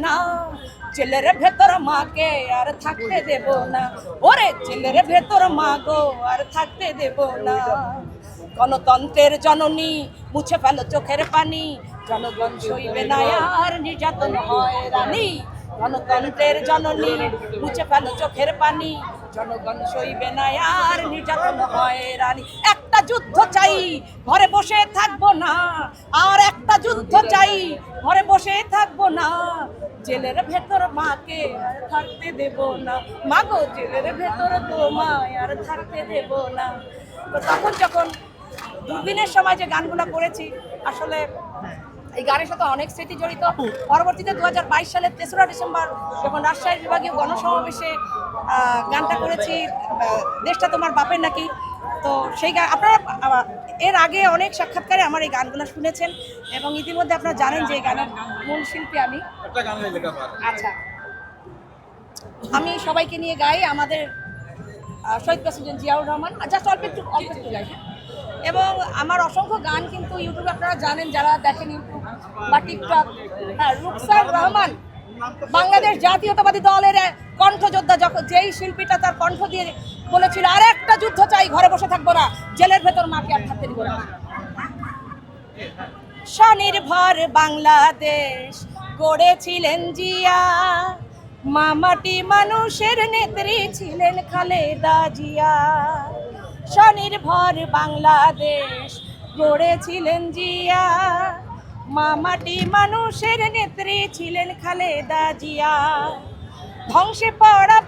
না, জেলের ভেতর মাকে আর থাকতে দেব না, ওরে জেলের ভেতর মা গো আর থাকতে দেব না। গণতন্ত্রের জননী মুছে ফেলো চোখের পানি, জনগণ সইবে না আর নির্যাতন হয়রানি। গণতন্ত্রের জননী মুছে ফেলো চোখের পানি, জনগণ সইবে না আর নির্যাতন হয়রানি। একটা যুদ্ধ চাই, ঘরে বসে থাকবো না, আর একটা যুদ্ধ চাই, ঘরে বসে থাকবো না, জেলের ভেতর মাকে আর থাকতে দেব না, মাগো জেলের ভেতর তোমায় আর থাকতে দেব না। তো তখন যখন দুর্দিনের সময় যে গানগুলো করেছি, আসলে এই গানের সাথে অনেক স্মৃতি জড়িত। পরবর্তীতে 2022 সালের 3রা ডিসেম্বর যখন রাজশাহী বিভাগীয় গণসমাবেশে গানটা করেছি, দেশটা তোমার বাপের নাকি। তো সেই গান আপনারা এর আগে অনেক সাক্ষাৎকারে আমার এই গানগুলো শুনেছেন এবং ইতিমধ্যে আপনারা জানেন যে এই গানের মূল শিল্পী আমি। আচ্ছা, আমি সবাইকে নিয়ে গাই আমাদের শহীদ প্রেসিডেন্ট জিয়াউর রহমান, জাস্ট অল্প একটু গাই। এবং আমার অসংখ্য গান কিন্তু ইউটিউবে আপনারা জানেন, যারা দেখেন ইউটিউব বা টিকটক। হ্যাঁ, রুকসার রহমান বাংলাদেশ জাতীয়তাবাদী দলের কণ্ঠযোদ্ধা, যখন যেই শিল্পীটা তার কণ্ঠ দিয়ে বলেছিল আর একটা যুদ্ধ চাই, ঘরে বসে থাকবো না, জেলের ভেতর মাকে আর থাকতে দিব না। স্বনির্ভর বাংলাদেশ গড়েছিলেন জিয়া, মামাটি মানুষের নেত্রী ছিলেন খালেদা জিয়া। স্বনির্ভর বাংলাদেশ গড়েছিলেন জিয়া, মামাটি মানুষের নেত্রী ছিলেন খালেদা জিয়া। ধ্বংসে পড়া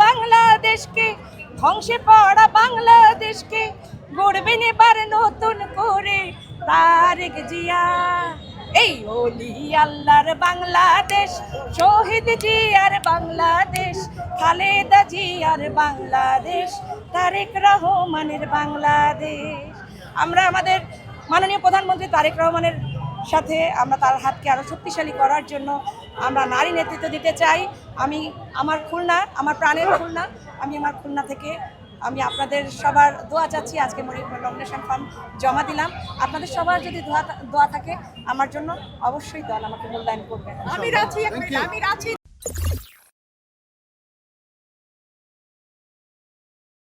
বাংলাদেশকে গড়বেন এবার নতুন করে তারেক জিয়া। এই ওলি আল্লাহর বাংলাদেশ, শহীদ জিয়ার বাংলাদেশ, খালেদা জিয়ার বাংলাদেশ, তারেক রহমানের বাংলাদেশ। আমরা আমাদের মাননীয় প্রধানমন্ত্রী তারেক রহমানের সাথে আমরা তার হাতকে আরও শক্তিশালী করার জন্য আমরা নারী নেতৃত্ব দিতে চাই। আমি আমার খুলনা, আমার প্রাণের খুলনা, আমি আমার খুলনা থেকে আমি আপনাদের সবার দোয়া চাচ্ছি। আজকে নমিনেশন ফর্ম জমা দিলাম, আপনাদের সবার যদি দোয়া থাকে আমার জন্য, অবশ্যই দল আমাকে মূল্যায়ন করবেন। আমি রাজি।